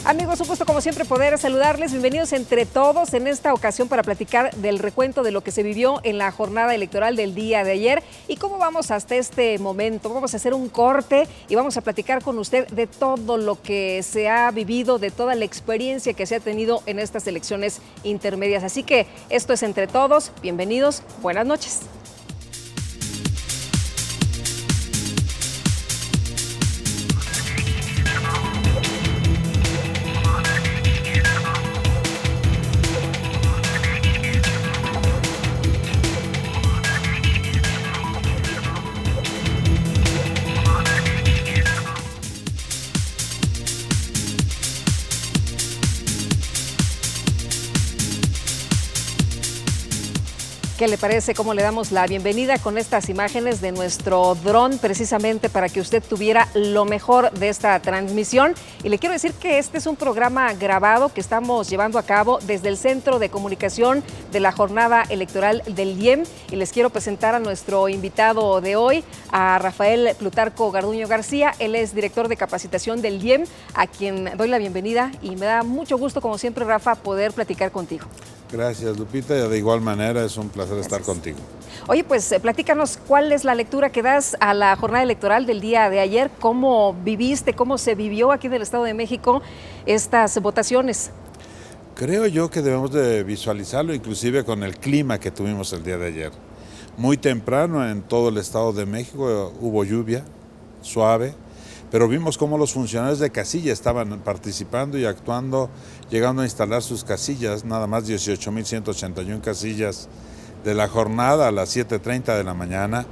Amigos, un gusto como siempre poder saludarles. Bienvenidos entre todos en esta ocasión para platicar del recuento de lo que se vivió en la jornada electoral del día de ayer y cómo vamos hasta este momento. Vamos a hacer un corte y vamos a platicar con usted de todo lo que se ha vivido, de toda la experiencia que se ha tenido en estas elecciones intermedias. Así que esto es Entre Todos. Bienvenidos, buenas noches. ¿Qué le parece? ¿Cómo le damos la bienvenida con estas imágenes de nuestro dron precisamente para que usted tuviera lo mejor de esta transmisión? Y le quiero decir que este es un programa grabado que estamos llevando a cabo desde el Centro de Comunicación de la Jornada Electoral del IEM y les quiero presentar a nuestro invitado de hoy, a Rafael Plutarco Garduño García. Él es director de capacitación del IEM, a quien doy la bienvenida y me da mucho gusto, como siempre, Rafa, poder platicar contigo. Gracias, Lupita, y de igual manera es un placer estar contigo. Oye, pues platícanos cuál es la lectura que das a la jornada electoral del día de ayer, cómo viviste, cómo se vivió aquí en el Estado de México estas votaciones. Creo yo que debemos de visualizarlo inclusive con el clima que tuvimos el día de ayer. Muy temprano en todo el Estado de México hubo lluvia suave, pero vimos cómo los funcionarios de casilla estaban participando y actuando, llegando a instalar sus casillas, nada más 18,181 casillas de la jornada a las 7:30 de la mañana.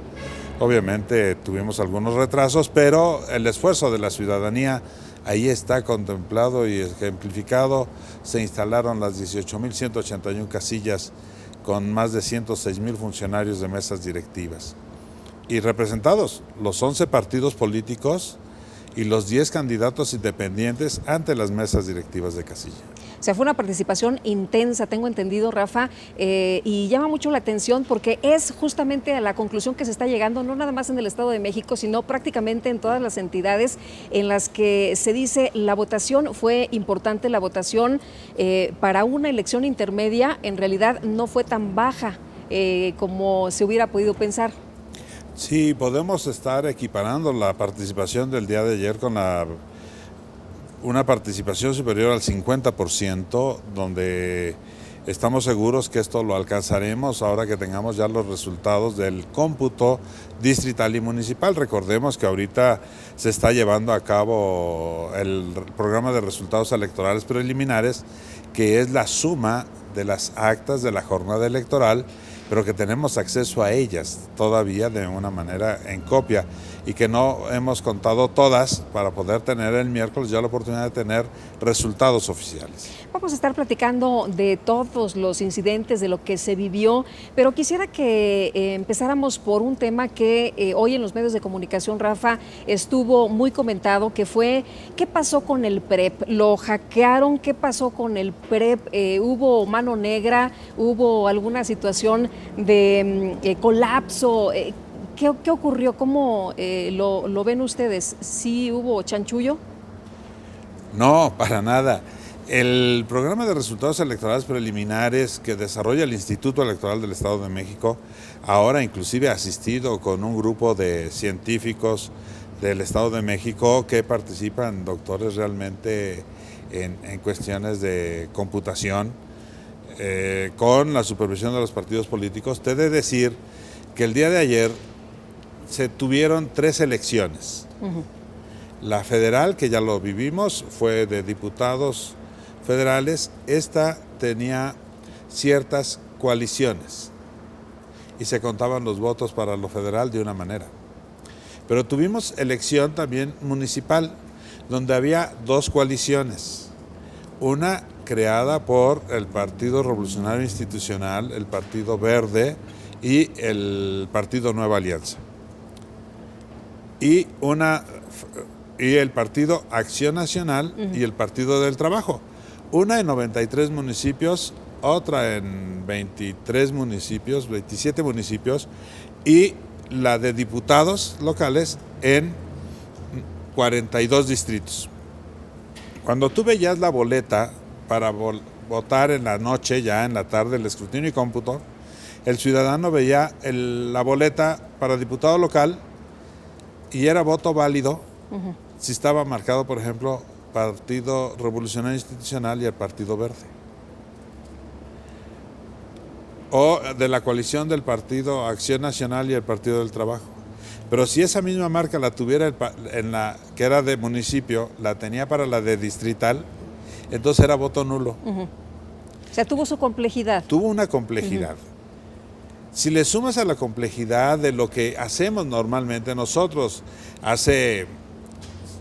Obviamente tuvimos algunos retrasos, pero el esfuerzo de la ciudadanía ahí está contemplado y ejemplificado. Se instalaron las 18,181 casillas con más de 106,000 funcionarios de mesas directivas. Y representados los 11 partidos políticos y los 10 candidatos independientes ante las mesas directivas de casilla. O sea, fue una participación intensa, tengo entendido, Rafa, y llama mucho la atención porque es justamente a la conclusión que se está llegando, no nada más en el Estado de México, sino prácticamente en todas las entidades en las que se dice la votación fue importante, la votación para una elección intermedia en realidad no fue tan baja como se hubiera podido pensar. Sí, podemos estar equiparando la participación del día de ayer con una participación superior al 50%, donde estamos seguros que esto lo alcanzaremos ahora que tengamos ya los resultados del cómputo distrital y municipal. Recordemos que ahorita se está llevando a cabo el programa de resultados electorales preliminares, que es la suma de las actas de la jornada electoral, pero que tenemos acceso a ellas todavía de una manera en copia y que no hemos contado todas para poder tener el miércoles ya la oportunidad de tener resultados oficiales. Vamos a estar platicando de todos los incidentes, de lo que se vivió, pero quisiera que empezáramos por un tema que hoy en los medios de comunicación, Rafa, estuvo muy comentado, que fue ¿qué pasó con el PREP? ¿Lo hackearon? ¿Qué pasó con el PREP? ¿Hubo mano negra? ¿Hubo alguna situación de colapso? ¿Qué ocurrió? ¿Cómo lo ven ustedes? ¿Sí hubo chanchullo? No, para nada. El programa de resultados electorales preliminares que desarrolla el Instituto Electoral del Estado de México, ahora inclusive asistido con un grupo de científicos del Estado de México que participan, doctores realmente en cuestiones de computación, con la supervisión de los partidos políticos. Te he de decir que el día de ayer se tuvieron 3 elecciones. La federal, que ya lo vivimos, fue de diputados federales. Esta tenía ciertas coaliciones y se contaban los votos para lo federal de una manera. Pero tuvimos elección también municipal, donde había 2 coaliciones. Una creada por el Partido Revolucionario Institucional, el Partido Verde y el Partido Nueva Alianza. Y el Partido Acción Nacional y el Partido del Trabajo. Una en 93 municipios, otra en 27 municipios, y la de diputados locales en 42 distritos. Cuando tú veías la boleta para votar en la noche, ya en la tarde, el escrutinio y cómputo, el ciudadano veía la boleta para diputado local y era voto válido si estaba marcado, por ejemplo, Partido Revolucionario Institucional y el Partido Verde. O de la coalición del Partido Acción Nacional y el Partido del Trabajo. Pero si esa misma marca la tuviera en la que era de municipio, la tenía para la de distrital, entonces era voto nulo. O sea, tuvo su complejidad. Tuvo una complejidad. Si le sumas a la complejidad de lo que hacemos normalmente nosotros, hace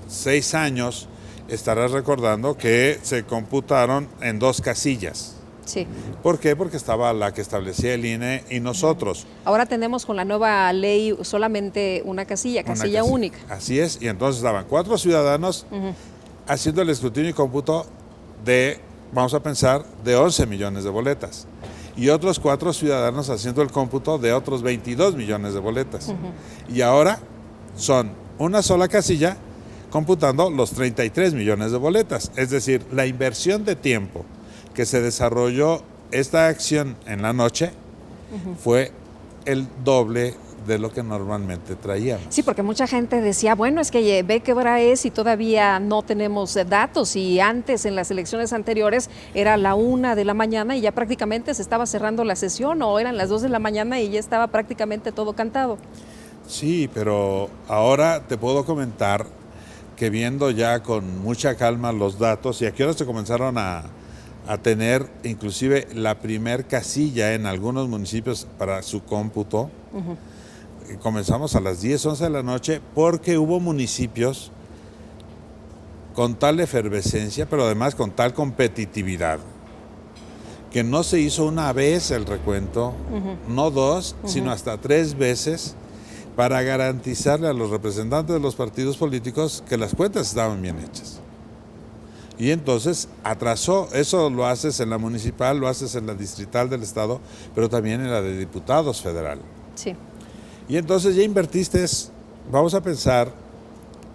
6 años, estarás recordando que se computaron en 2 casillas. Sí. ¿Por qué? Porque estaba la que establecía el INE y nosotros. Ahora tenemos con la nueva ley solamente una casilla única. Así es, y entonces estaban 4 ciudadanos haciendo el escrutinio y cómputo de, vamos a pensar, de 11 millones de boletas. Y otros 4 ciudadanos haciendo el cómputo de otros 22 millones de boletas. Y ahora son una sola casilla computando los 33 millones de boletas. Es decir, la inversión de tiempo que se desarrolló esta acción en la noche fue el doble de lo que normalmente traíamos. Sí, porque mucha gente decía, bueno, es que ve qué hora es y todavía no tenemos datos, y antes en las elecciones anteriores era la 1 de la mañana y ya prácticamente se estaba cerrando la sesión, o eran las 2 de la mañana y ya estaba prácticamente todo cantado. Sí, pero ahora te puedo comentar que viendo ya con mucha calma los datos, y aquí ahora se comenzaron a tener inclusive la primer casilla en algunos municipios para su cómputo. Comenzamos a las 10, 11 de la noche porque hubo municipios con tal efervescencia, pero además con tal competitividad, que no se hizo una vez el recuento, no 2, sino hasta 3 veces, para garantizarle a los representantes de los partidos políticos que las cuentas estaban bien hechas. Y entonces atrasó, eso lo haces en la municipal, lo haces en la distrital del estado, pero también en la de diputados federal. Sí. Y entonces ya invertiste, vamos a pensar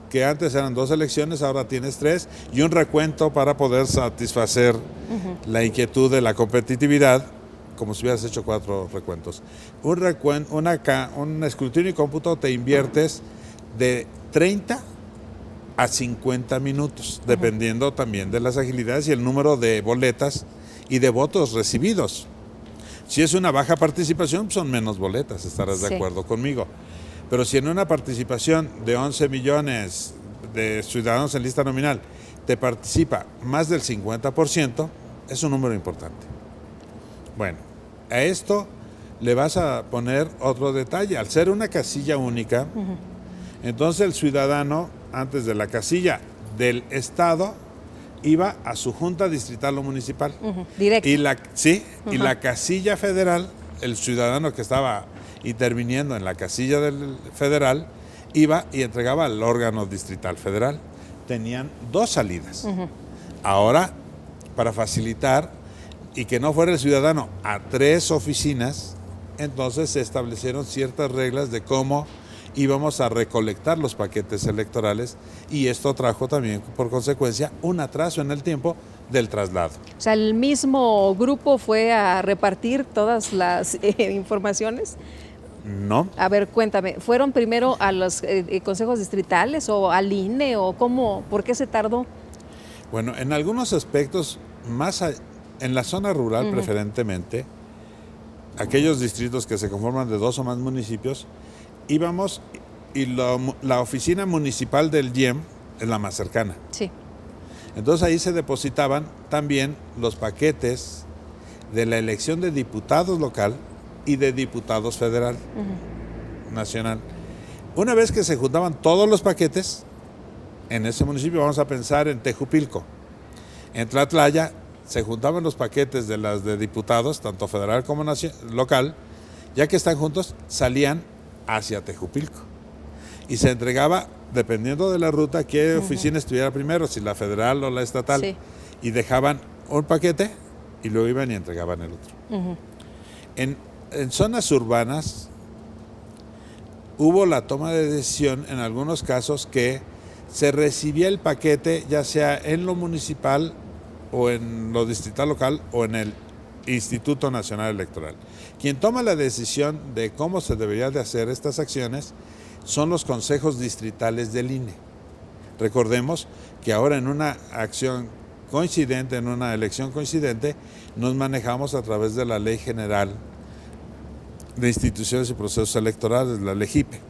que antes eran 2 elecciones, ahora tienes 3, y un recuento para poder satisfacer la inquietud de la competitividad, como si hubieras hecho 4 recuentos. Un escrutinio y cómputo te inviertes de 30 a 50 minutos, dependiendo también de las agilidades y el número de boletas y de votos recibidos. Si es una baja participación, son menos boletas, estarás de acuerdo conmigo. Pero si en una participación de 11 millones de ciudadanos en lista nominal te participa más del 50%, es un número importante. Bueno, a esto le vas a poner otro detalle. Al ser una casilla única, entonces el ciudadano, antes de la casilla del estado, iba a su junta distrital o municipal. Directo. Y la casilla federal, el ciudadano que estaba interviniendo en la casilla del federal, iba y entregaba al órgano distrital federal. Tenían 2 salidas. Ahora, para facilitar y que no fuera el ciudadano a 3 oficinas, entonces se establecieron ciertas reglas de cómo íbamos a recolectar los paquetes electorales, y esto trajo también por consecuencia un atraso en el tiempo del traslado. O sea, ¿el mismo grupo fue a repartir todas las informaciones? No. A ver, cuéntame, ¿fueron primero a los consejos distritales o al INE o cómo? ¿Por qué se tardó? Bueno, en algunos aspectos, en la zona rural preferentemente, aquellos distritos que se conforman de 2 o más municipios, íbamos y la oficina municipal del IEM es la más cercana. Sí. Entonces ahí se depositaban también los paquetes de la elección de diputados local y de diputados federal, nacional. Una vez que se juntaban todos los paquetes, en ese municipio, vamos a pensar en Tejupilco, en Tlatlaya, se juntaban los paquetes de las de diputados, tanto federal como local, ya que están juntos, salían hacia Tejupilco. Y se entregaba, dependiendo de la ruta, qué oficina estuviera primero, si la federal o la estatal. Sí. Y dejaban un paquete y luego iban y entregaban el otro. En zonas urbanas hubo la toma de decisión, en algunos casos, que se recibía el paquete ya sea en lo municipal o en lo distrital local o en el Instituto Nacional Electoral. Quien toma la decisión de cómo se debería de hacer estas acciones son los consejos distritales del INE. Recordemos que ahora en una acción coincidente, en una elección coincidente, nos manejamos a través de la Ley General de Instituciones y Procesos Electorales, la LEGIPE.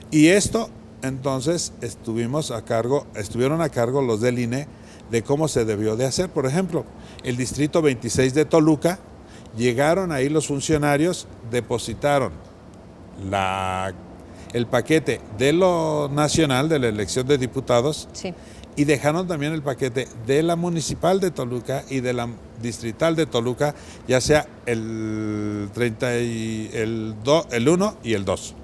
Y esto, entonces, estuvieron a cargo los del INE de cómo se debió de hacer. Por ejemplo, el Distrito 26 de Toluca, llegaron ahí los funcionarios, depositaron el paquete de lo nacional, de la elección de diputados, Sí. y dejaron también el paquete de la municipal de Toluca y de la distrital de Toluca, ya sea el 1 y el 2.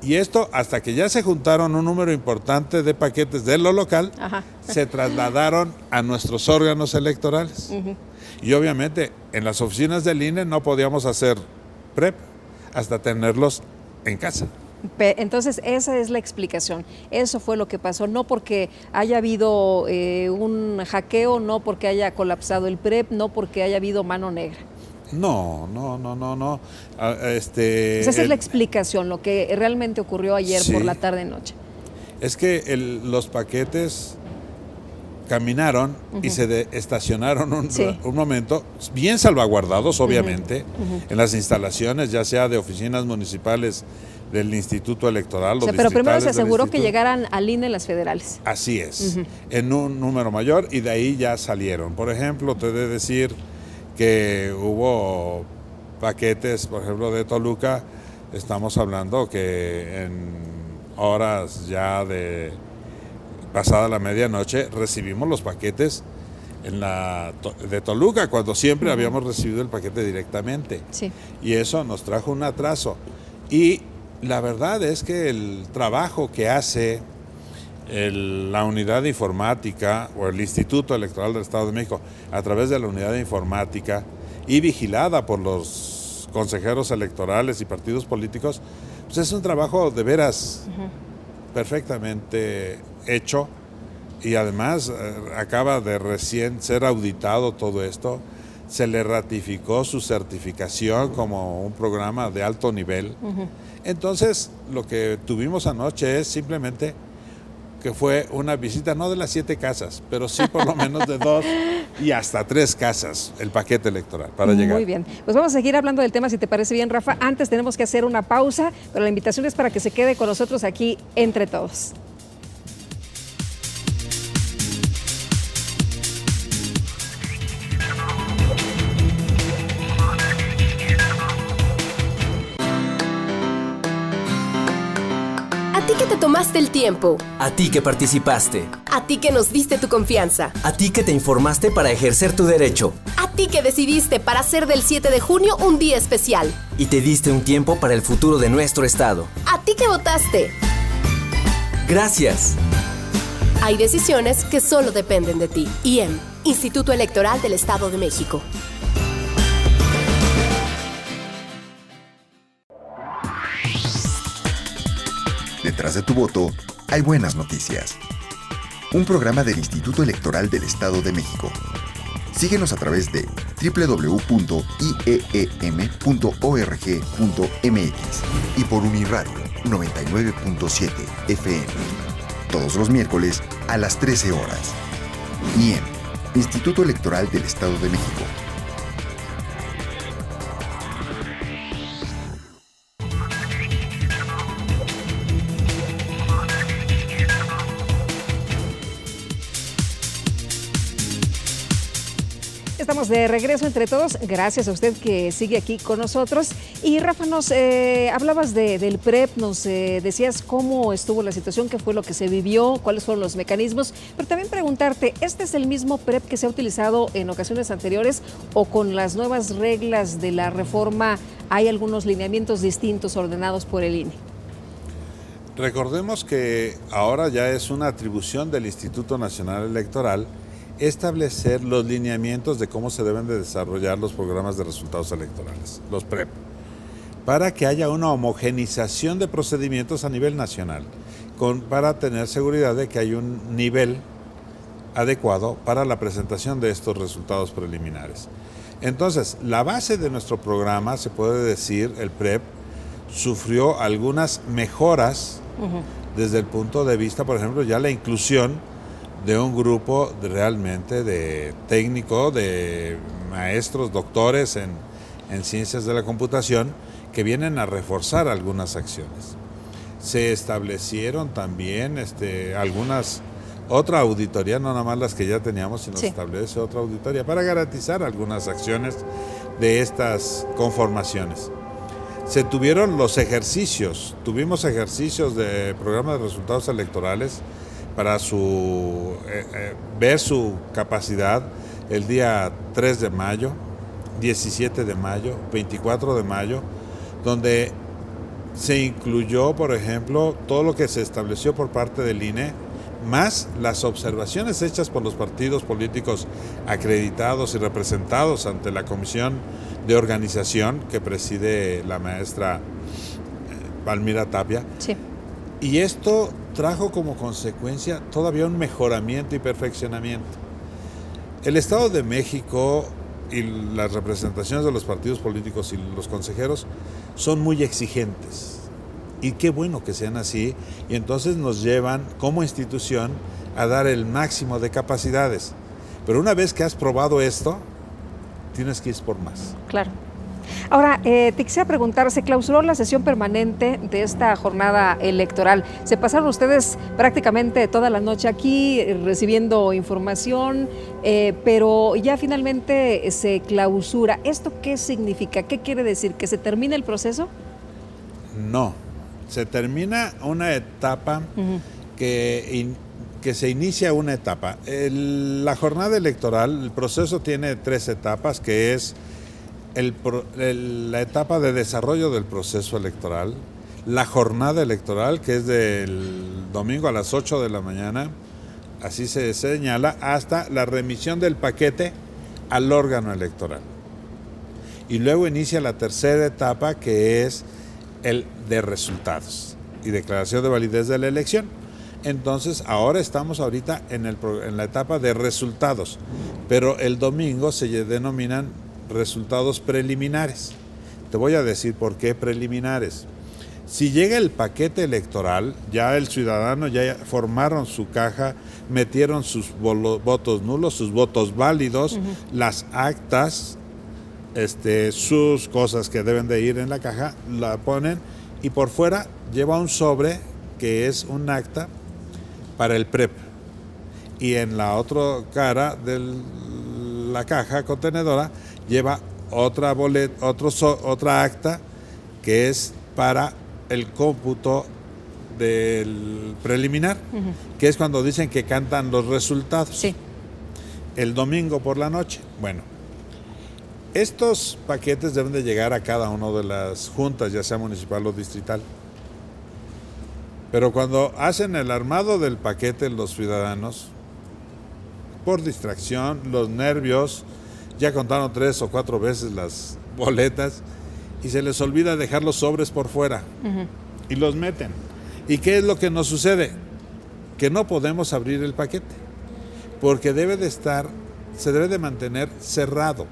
Y esto hasta que ya se juntaron un número importante de paquetes de lo local, se trasladaron a nuestros órganos electorales. Y obviamente en las oficinas del INE no podíamos hacer PREP hasta tenerlos en casa. Entonces, esa es la explicación. Eso fue lo que pasó, no porque haya habido un hackeo, no porque haya colapsado el PREP, no porque haya habido mano negra. No. Esa es la explicación, lo que realmente ocurrió ayer por la tarde-noche. Es que los paquetes caminaron y se estacionaron un momento, bien salvaguardados, obviamente, en las instalaciones, ya sea de oficinas municipales del Instituto Electoral. Pero primero se aseguró que llegaran al INE las federales. Así es, en un número mayor, y de ahí ya salieron. Por ejemplo, te he de decir que hubo paquetes, por ejemplo, de Toluca, estamos hablando que en horas ya de pasada la medianoche recibimos los paquetes de Toluca, cuando siempre habíamos recibido el paquete directamente. Sí. Y eso nos trajo un atraso. Y la verdad es que el trabajo que hace la unidad de informática o el Instituto Electoral del Estado de México a través de la unidad de informática y vigilada por los consejeros electorales y partidos políticos, pues es un trabajo de veras perfectamente hecho, y además acaba de recién ser auditado todo esto. Se le ratificó su certificación como un programa de alto nivel. Entonces, lo que tuvimos anoche es simplemente que fue una visita, no de las 7 casas, pero sí por lo menos de 2 y hasta 3 casas, el paquete electoral para llegar. Muy bien, pues vamos a seguir hablando del tema, si te parece bien, Rafa. Antes tenemos que hacer una pausa, pero la invitación es para que se quede con nosotros aquí Entre Todos. A ti que te tomaste el tiempo. A ti que participaste. A ti que nos diste tu confianza. A ti que te informaste para ejercer tu derecho. A ti que decidiste para hacer del 7 de junio un día especial. Y te diste un tiempo para el futuro de nuestro estado. A ti que votaste. Gracias. Hay decisiones que solo dependen de ti. IEM, Instituto Electoral del Estado de México. Detrás de tu voto hay buenas noticias. Un programa del Instituto Electoral del Estado de México. Síguenos a través de www.ieem.org.mx y por Uniradio 99.7 FM. Todos los miércoles a las 13 horas. IEM, Instituto Electoral del Estado de México. Estamos de regreso Entre Todos, gracias a usted que sigue aquí con nosotros. Y Rafa, nos hablabas del PREP, nos decías cómo estuvo la situación, qué fue lo que se vivió, cuáles fueron los mecanismos, pero también preguntarte, ¿este es el mismo PREP que se ha utilizado en ocasiones anteriores o con las nuevas reglas de la reforma hay algunos lineamientos distintos ordenados por el INE? Recordemos que ahora ya es una atribución del Instituto Nacional Electoral establecer los lineamientos de cómo se deben de desarrollar los programas de resultados electorales, los PREP, para que haya una homogenización de procedimientos a nivel nacional. para tener seguridad de que hay un nivel adecuado para la presentación de estos resultados preliminares. Entonces, la base de nuestro programa, se puede decir, el PREP, sufrió algunas mejoras desde el punto de vista, por ejemplo, ya la inclusión de un grupo realmente de técnicos, de maestros, doctores en ciencias de la computación, que vienen a reforzar algunas acciones. Se establecieron también otra auditoría, no nada más las que ya teníamos, sino se establece otra auditoría para garantizar algunas acciones de estas conformaciones. Se tuvieron los ejercicios, tuvimos ejercicios de programa de resultados electorales para ver su capacidad el día 3 de mayo, 17 de mayo, 24 de mayo, donde se incluyó, por ejemplo, todo lo que se estableció por parte del INE, más las observaciones hechas por los partidos políticos acreditados y representados ante la Comisión de Organización que preside la maestra Palmira Tapia. Sí. Y esto trajo como consecuencia todavía un mejoramiento y perfeccionamiento. El Estado de México y las representaciones de los partidos políticos y los consejeros son muy exigentes. Y qué bueno que sean así, y entonces nos llevan como institución a dar el máximo de capacidades. Pero una vez que has probado esto, tienes que ir por más. Claro. Ahora, te quisiera preguntar, se clausuró la sesión permanente de esta jornada electoral. Se pasaron ustedes prácticamente toda la noche aquí recibiendo información, pero ya finalmente se clausura. ¿Esto qué significa? ¿Qué quiere decir? ¿Que se termina el proceso? No, se termina una etapa que se inicia una etapa. La jornada electoral, el proceso tiene 3 etapas, que es la etapa de desarrollo del proceso electoral, la jornada electoral, que es del domingo a las 8 de la mañana, así se señala, hasta la remisión del paquete al órgano electoral. Y luego inicia la tercera etapa, que es el de resultados y declaración de validez de la elección. Entonces, ahora estamos ahorita en la etapa de resultados, pero el domingo se denominan resultados preliminares. Te voy a decir por qué preliminares. Si llega el paquete electoral, ya el ciudadano ya formaron su caja, metieron sus votos nulos, sus votos válidos, las actas, sus cosas que deben de ir en la caja, la ponen y por fuera lleva un sobre que es un acta para el PREP. Y en la otra cara de la caja contenedora lleva otra acta que es para el cómputo del preliminar, que es cuando dicen que cantan los resultados. Sí. El domingo por la noche. Bueno, estos paquetes deben de llegar a cada una de las juntas, ya sea municipal o distrital. Pero cuando hacen el armado del paquete los ciudadanos, por distracción, los nervios, ya contaron 3 o 4 veces las boletas y se les olvida dejar los sobres por fuera y los meten. ¿Y qué es lo que nos sucede? Que no podemos abrir el paquete porque se debe de mantener cerrado.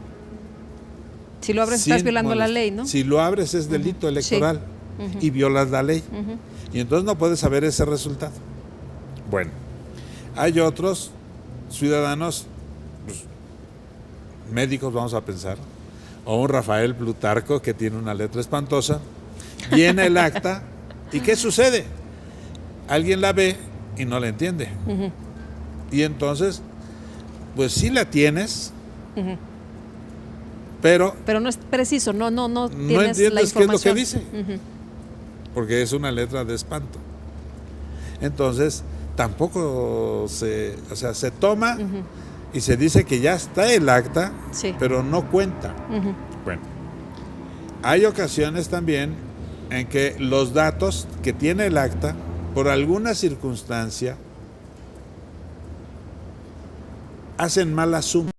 Si lo abres estás violando la ley, ¿no? Si lo abres es delito electoral y violas la ley. Y entonces no puedes saber ese resultado. Bueno, hay otros ciudadanos, pues, médicos vamos a pensar, o un Rafael Plutarco que tiene una letra espantosa, viene el acta y ¿qué sucede? Alguien la ve y no la entiende. Y entonces, pues sí la tienes, pero no es preciso, no tienes la entiendes qué es lo que información. dice, porque es una letra de espanto. Entonces, tampoco se toma y se dice que ya está el acta, pero no cuenta. Bueno, hay ocasiones también en que los datos que tiene el acta, por alguna circunstancia, hacen mala suma.